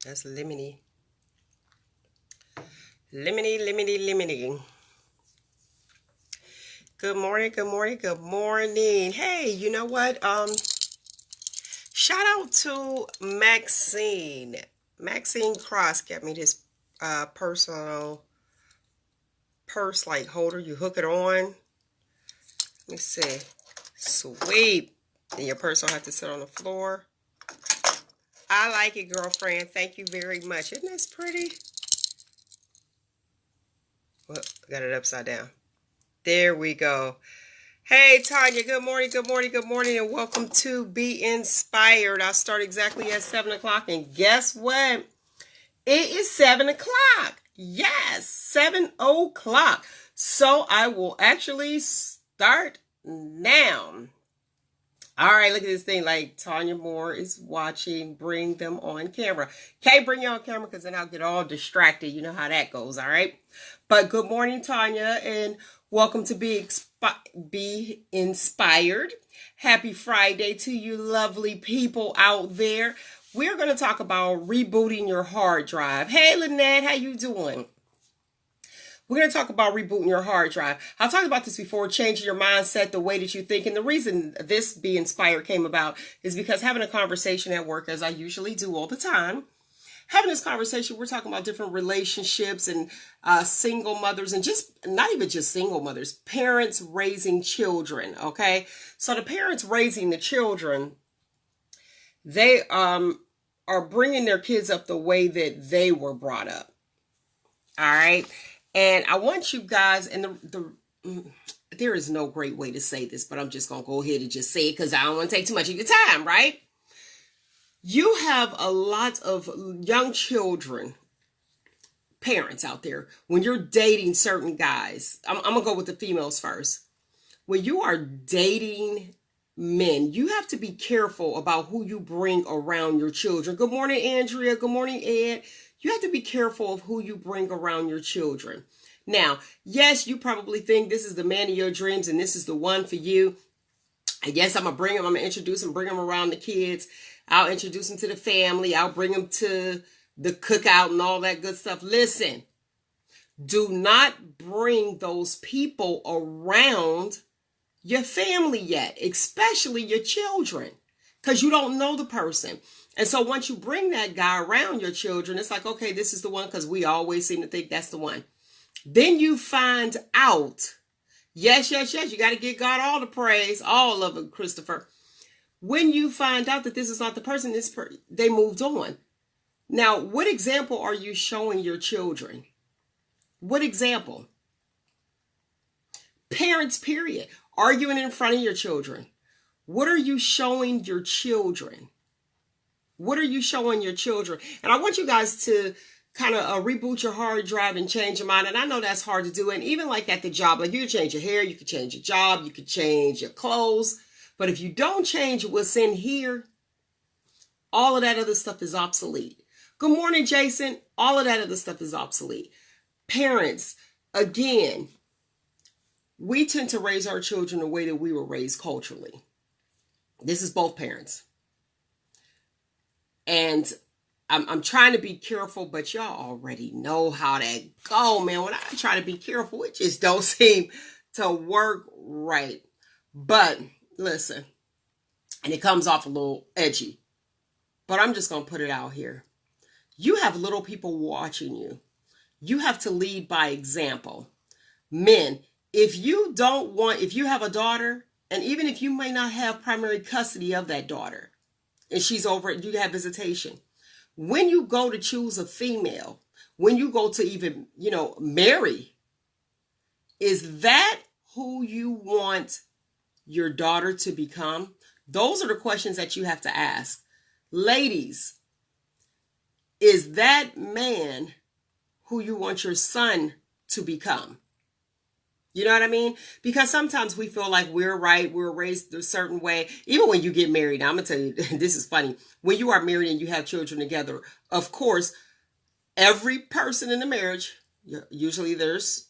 That's lemony. Lemony, lemony, lemony. Good morning, good morning, good morning. Hey, you know what? Shout out to Maxine. Maxine Cross got me this personal purse like holder. You hook it on. Let me see. Sweet. And your purse don't have to sit on the floor. I like it, girlfriend. Thank you very much. Isn't this pretty? Well, got it upside down. There we go. Hey, Tanya, good morning, good morning, good morning, and welcome to Be Inspired. I'll start exactly at 7 o'clock, and guess what? It is 7 o'clock. Yes, 7 o'clock. So I will actually start now. All right, look at this thing. Like Tanya Moore is watching. Bring them on camera. Can't bring you on camera because then I'll get all distracted. You know how that goes, all right? But good morning, Tanya, and welcome to Be Inspired. Happy Friday to you lovely people out there. We're going to talk about rebooting your hard drive. Hey, Lynette, how you doing? We're going to talk about rebooting your hard drive. I've talked about this before, changing your mindset, the way that you think. And the reason this Be Inspired came about is because having a conversation at work, as I usually do all the time, having this conversation, we're talking about different relationships and single mothers and just not even just single mothers, parents raising children. Okay. So the parents raising the children, they are bringing their kids up the way that they were brought up. All right. And I want you guys, and there is no great way to say this, but I'm just going to go ahead and just say it because I don't want to take too much of your time, right? You have a lot of young children, parents out there, when you're dating certain guys. I'm going to go with the females first. When you are dating men, you have to be careful about who you bring around your children. Good morning, Andrea. Good morning, Ed. You have to be careful of who you bring around your children. Now, yes, you probably think this is the man of your dreams and this is the one for you. And yes, I'm going to bring him. I'm going to introduce him, bring him around the kids. I'll introduce him to the family. I'll bring him to the cookout and all that good stuff. Listen, do not bring those people around your family yet, especially your children, because you don't know the person. And so once you bring that guy around your children, it's like, okay, this is the one, because we always seem to think that's the one. Then you find out, yes, you got to give God all the praise, all of it, Christopher. When you find out that this is not the person, they moved on. Now, what example are you showing your children? What example? Parents, period. Arguing in front of your children. What are you showing your children? What are you showing your children? And I want you guys to kind of reboot your hard drive and change your mind. And I know that's hard to do. And even like at the job, like you can change your hair, you can change your job, you can change your clothes. But if you don't change what's in here, all of that other stuff is obsolete. Good morning, Jason. All of that other stuff is obsolete. Parents, again, we tend to raise our children the way that we were raised culturally. This is both parents. And I'm trying to be careful, but y'all already know how that go, man. When I try to be careful, it just don't seem to work right. But listen, and it comes off a little edgy, but I'm just going to put it out here. You have little people watching you. You have to lead by example. Men, if you have a daughter, and even if you may not have primary custody of that daughter, and she's over it, you have visitation. When you go to choose a female, when you go to even, marry, is that who you want your daughter to become? Those are the questions that you have to ask. Ladies, is that man who you want your son to become? You know what I mean? Because sometimes we feel like we're right. We're raised a certain way. Even when you get married, now I'm going to tell you, this is funny. When you are married and you have children together, of course, every person in the marriage, usually there's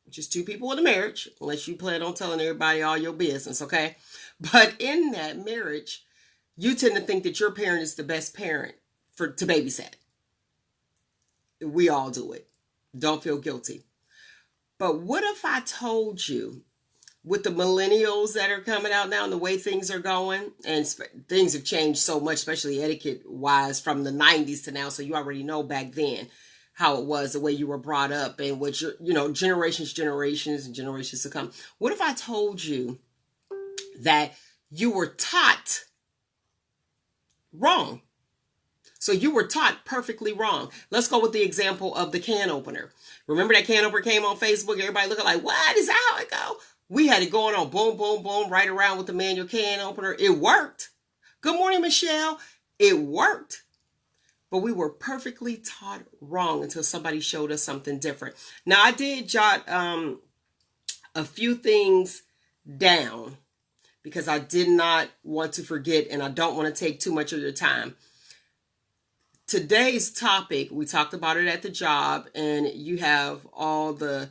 just two people in the marriage, unless you plan on telling everybody all your business, okay? But in that marriage, you tend to think that your parent is the best parent to babysit. We all do it. Don't feel guilty. But what if I told you, with the millennials that are coming out now and the way things are going, and things have changed so much, especially etiquette wise, from the 90s to now. So you already know back then how it was, the way you were brought up, and what generations and generations to come. What if I told you that you were taught wrong? So you were taught perfectly wrong. Let's go with the example of the can opener. Remember that can opener came on Facebook? Everybody looking like, what? Is that how it go? We had it going on, boom, boom, boom, right around with the manual can opener. It worked. Good morning, Michelle. It worked. But we were perfectly taught wrong until somebody showed us something different. Now, I did jot a few things down because I did not want to forget, and I don't want to take too much of your time. Today's topic, we talked about it at the job, and you have all the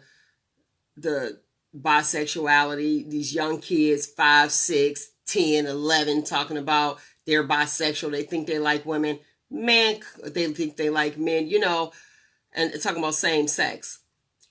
bisexuality, these young kids, 5, 6, 10, 11, talking about they're bisexual. They think they like women. Man, they think they like men, and talking about same sex.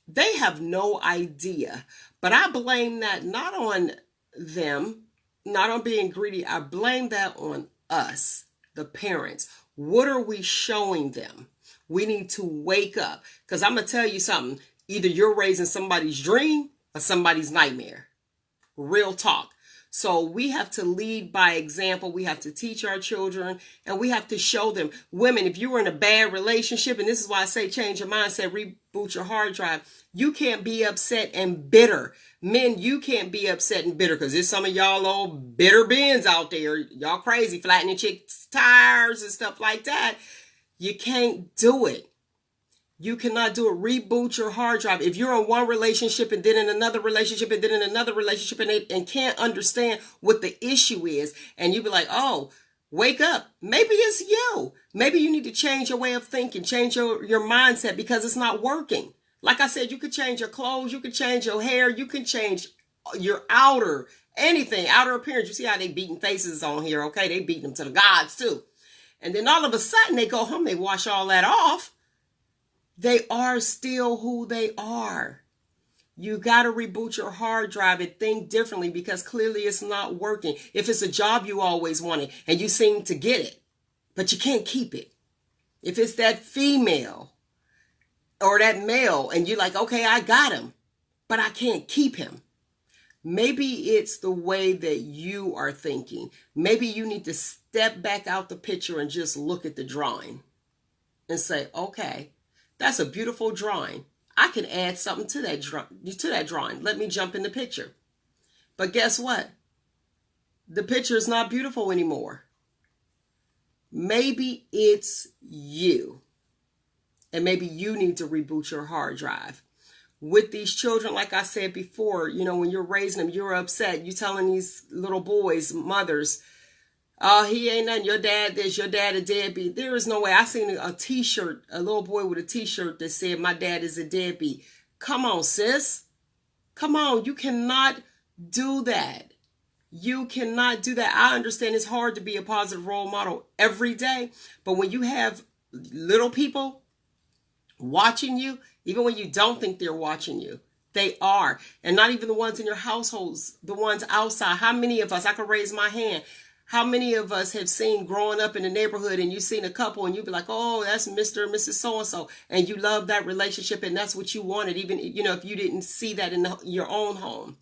They have no idea. But I blame that not on them, not on being greedy. I blame that on us, the parents. What are we showing them? We need to wake up. Because I'm going to tell you something. Either you're raising somebody's dream or somebody's nightmare. Real talk. So we have to lead by example. We have to teach our children, and we have to show them. Women, if you were in a bad relationship, and this is why I say change your mindset, reboot your hard drive. You can't be upset and bitter. Men, you can't be upset and bitter, because there's some of y'all old bitter bins out there. Y'all crazy, flattening chicks' tires and stuff like that. You can't do it. You cannot do it. Reboot your hard drive. If you're in one relationship and then in another relationship and then in another relationship and can't understand what the issue is, and you be like, oh, wake up. Maybe it's you. Maybe you need to change your way of thinking, change your mindset, because it's not working. Like I said, you could change your clothes, you could change your hair, you can change your outer appearance. You see how they beating faces on here, okay? They beating them to the gods too. And then all of a sudden they go home, they wash all that off. They are still who they are. You got to reboot your hard drive and think differently, because clearly it's not working. If it's a job you always wanted and you seem to get it, but you can't keep it. If it's that female or that male and you're like, okay, I got him, but I can't keep him. Maybe it's the way that you are thinking. Maybe you need to step back out the picture and just look at the drawing and say, okay, that's a beautiful drawing. I can add something to that drawing. Let me jump in the picture. But guess what? The picture is not beautiful anymore. Maybe it's you. And maybe you need to reboot your hard drive. With these children, like I said before, when you're raising them, you're upset. You're telling these little boys, mothers, oh, he ain't nothing. Your dad this, your dad a deadbeat. There is no way. I seen a t-shirt, a little boy with a t-shirt that said, my dad is a deadbeat. Come on, sis. Come on. You cannot do that. You cannot do that. I understand it's hard to be a positive role model every day. But when you have little people watching you, even when you don't think they're watching you, they are. And not even the ones in your households, the ones outside. How many of us, I can raise my hand, how many of us have seen growing up in the neighborhood and you've seen a couple and you'd be like, oh, that's Mr. and Mrs. So-and-so. And you love that relationship and that's what you wanted, even, if you didn't see that in your own home.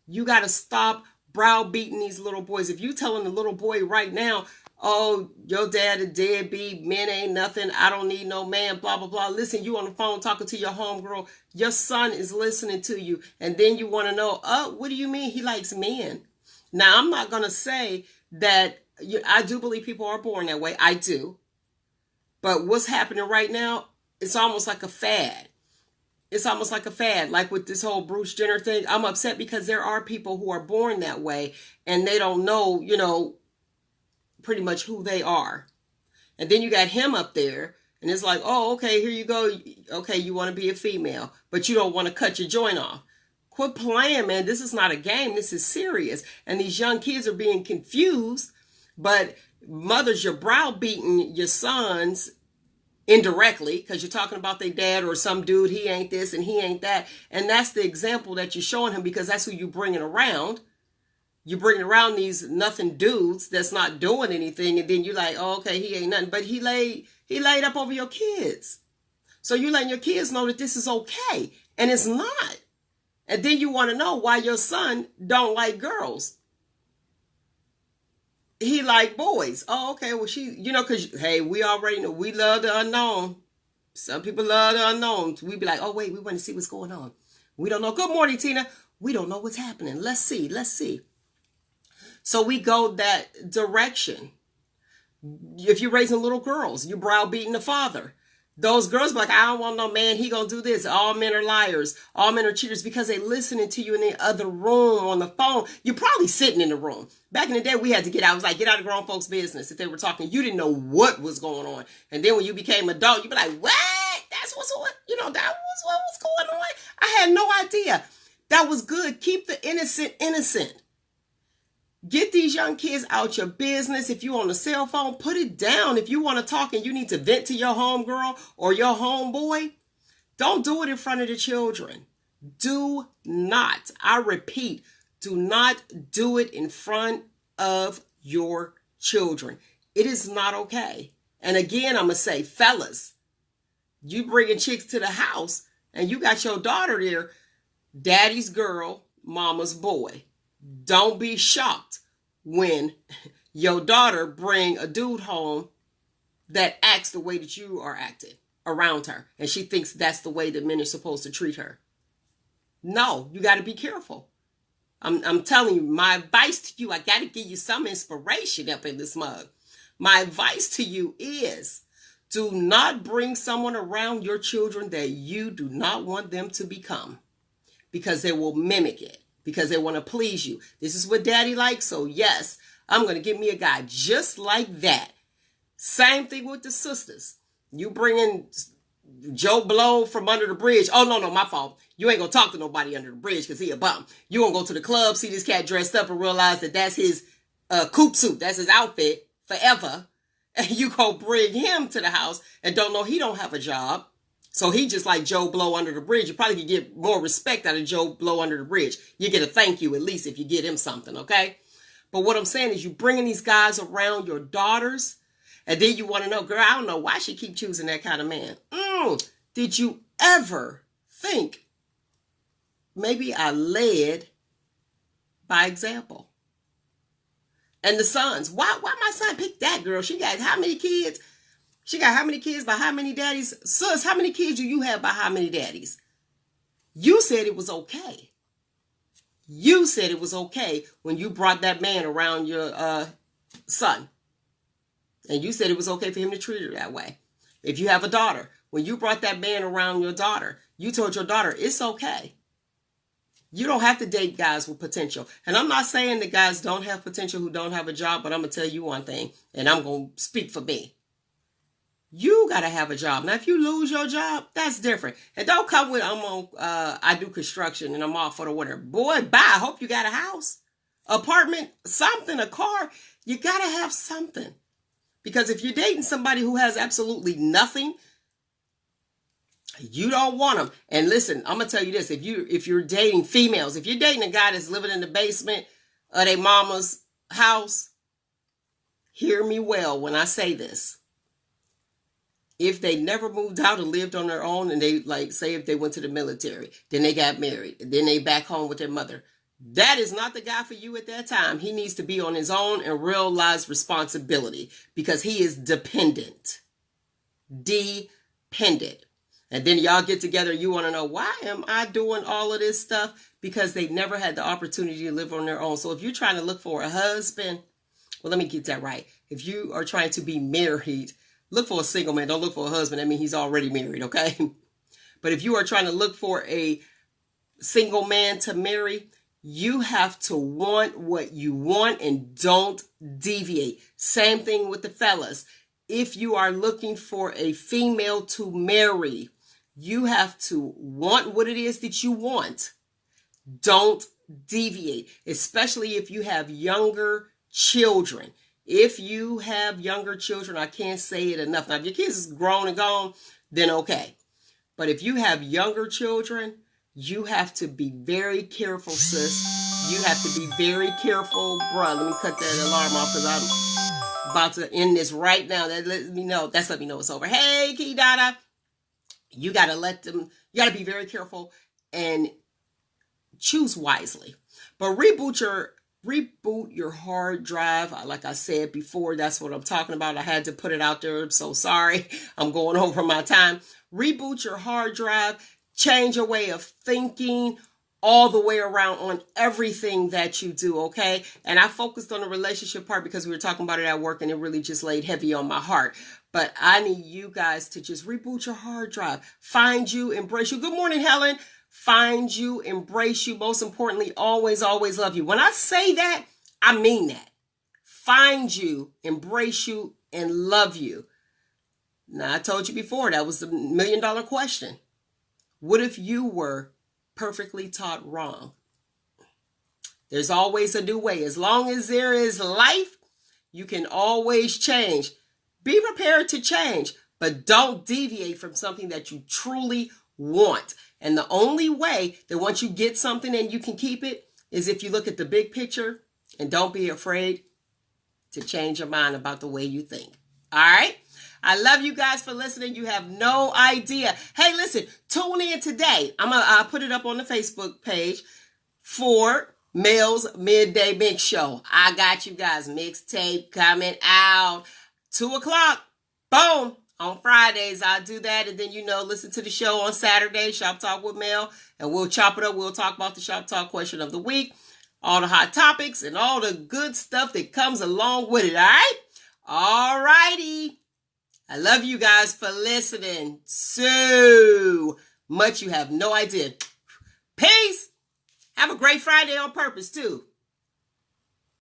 You got to stop browbeating these little boys. If you telling the little boy right now, oh, your dad a deadbeat, men ain't nothing, I don't need no man, blah, blah, blah. Listen, you on the phone talking to your homegirl. Your son is listening to you. And then you want to know, oh, what do you mean he likes men? Now, I'm not going to say that I do believe people are born that way. I do. But what's happening right now, it's almost like a fad. It's almost like a fad. Like with this whole Bruce Jenner thing, I'm upset because there are people who are born that way and they don't know, pretty much who they are. And then you got him up there and it's like, oh, okay, here you go. Okay, you want to be a female, but you don't want to cut your joint off. Quit playing, man. This is not a game. This is serious. And these young kids are being confused, but mothers, you're browbeating your sons indirectly, because you're talking about their dad or some dude, he ain't this and he ain't that. And that's the example that you're showing him, because that's who you're bringing around. You're bringing around these nothing dudes that's not doing anything. And then you're like, oh, okay, he ain't nothing. But he laid up over your kids. So you're letting your kids know that this is okay. And it's not. And then you want to know why your son don't like girls. He like boys. Oh, okay. Well, because, hey, we already know. We love the unknown. Some people love the unknown. We be like, oh, wait, we want to see what's going on. We don't know. Good morning, Tina. We don't know what's happening. Let's see. So we go that direction. If you're raising little girls, you're browbeating the father. Those girls be like, I don't want no man, he gonna do this. All men are liars. All men are cheaters, because they listening to you in the other room on the phone. You're probably sitting in the room. Back in the day, we had to get out. It was like, get out of grown folks' business. If they were talking, you didn't know what was going on. And then when you became adult, you'd be like, what? That's that was what was going on. I had no idea. That was good. Keep the innocent innocent. Get these young kids out your business. If you're on a cell phone, put it down. If you want to talk and you need to vent to your homegirl or your homeboy, don't do it in front of the children. Do not, I repeat, do not do it in front of your children. It is not okay. And again, I'm going to say, fellas, you bringing chicks to the house and you got your daughter there, daddy's girl, mama's boy. Don't be shocked when your daughter bring a dude home that acts the way that you are acting around her. And she thinks that's the way that men are supposed to treat her. No, you got to be careful. I'm telling you, my advice to you, I got to give you some inspiration up in this mug. My advice to you is, do not bring someone around your children that you do not want them to become, because they will mimic it. Because they want to please you. This is what daddy likes. So yes, I'm going to get me a guy just like that. Same thing with the sisters. You bring in Joe Blow from under the bridge. Oh, no, my fault. You ain't going to talk to nobody under the bridge because he a bum. You going to go to the club, see this cat dressed up and realize that that's his coupe suit. That's his outfit forever. And you go bring him to the house and don't know he don't have a job. So he just like Joe Blow under the bridge. You probably could get more respect out of Joe Blow under the bridge. You get a thank you at least if you get him something, okay? But what I'm saying is, you bringing these guys around your daughters, and then you want to know, girl, I don't know why she keep choosing that kind of man. Did you ever think maybe I led by example? And the sons, why my son pick that girl? She got how many kids? She got how many kids by how many daddies? Sus, how many kids do you have by how many daddies? You said it was okay. You said it was okay when you brought that man around your son. And you said it was okay for him to treat her that way. If you have a daughter, when you brought that man around your daughter, you told your daughter, it's okay. You don't have to date guys with potential. And I'm not saying that guys don't have potential who don't have a job, but I'm going to tell you one thing, and I'm going to speak for me. You got to have a job. Now, if you lose your job, that's different. And don't come with, I do construction and I'm off for the winter. Boy, bye. I hope you got a house, apartment, something, a car. You got to have something. Because if you're dating somebody who has absolutely nothing, you don't want them. And listen, I'm going to tell you this. If you're dating females, if you're dating a guy that's living in the basement of their mama's house, hear me well when I say this. If they never moved out and lived on their own, and they, like, say if they went to the military, then they got married, and then they back home with their mother, that is not the guy for you at that time. He needs to be on his own and realize responsibility, because he is dependent. Dependent. And then y'all get together, you want to know, why am I doing all of this stuff? Because they never had the opportunity to live on their own. So if you're trying to look for a husband, well, let me get that right. If you are trying to be married, look for a single man. Don't look for a husband. I mean, he's already married, okay? But if you are trying to look for a single man to marry, you have to want what you want and don't deviate. Same thing with the fellas. If you are looking for a female to marry, you have to want what it is that you want. Don't deviate, especially if you have younger children. If you have younger children, I can't say it enough. Now, if your kids is grown and gone, then okay. But if you have younger children, you have to be very careful, sis. You have to be very careful. Bruh, let me cut that alarm off because I'm about to end this right now. That let me know it's over. Hey, Key Dada. You got to be very careful and choose wisely. But reboot your hard drive. Like I said before, that's what I'm talking about. I had to put it out there. I'm so sorry. I'm going over my time. Reboot your hard drive. Change your way of thinking all the way around on everything that you do, okay? And I focused on the relationship part because we were talking about it at work and it really just laid heavy on my heart. But I need you guys to just reboot your hard drive. Find you, embrace you. Good morning, Helen. Find you, embrace you. Most importantly, always, always love you. When I say that, I mean that. Find you, embrace you, and love you. Now, I told you before, that was the $1 million question. What if you were perfectly taught wrong? There's always a new way. As long as there is life, you can always change. Be prepared to change, but don't deviate from something that you truly want. And the only way that once you get something and you can keep it is if you look at the big picture and don't be afraid to change your mind about the way you think. All right? I love you guys for listening. You have no idea. Hey, listen, tune in today. I'll put it up on the Facebook page for Mel's Midday Mix Show. I got you guys. Mixtape coming out 2:00. Boom. On Fridays, I do that. And then, listen to the show on Saturday, Shop Talk with Mel. And we'll chop it up. We'll talk about the Shop Talk question of the week, all the hot topics, and all the good stuff that comes along with it. All right? All righty. I love you guys for listening so much. You have no idea. Peace. Have a great Friday on purpose, too.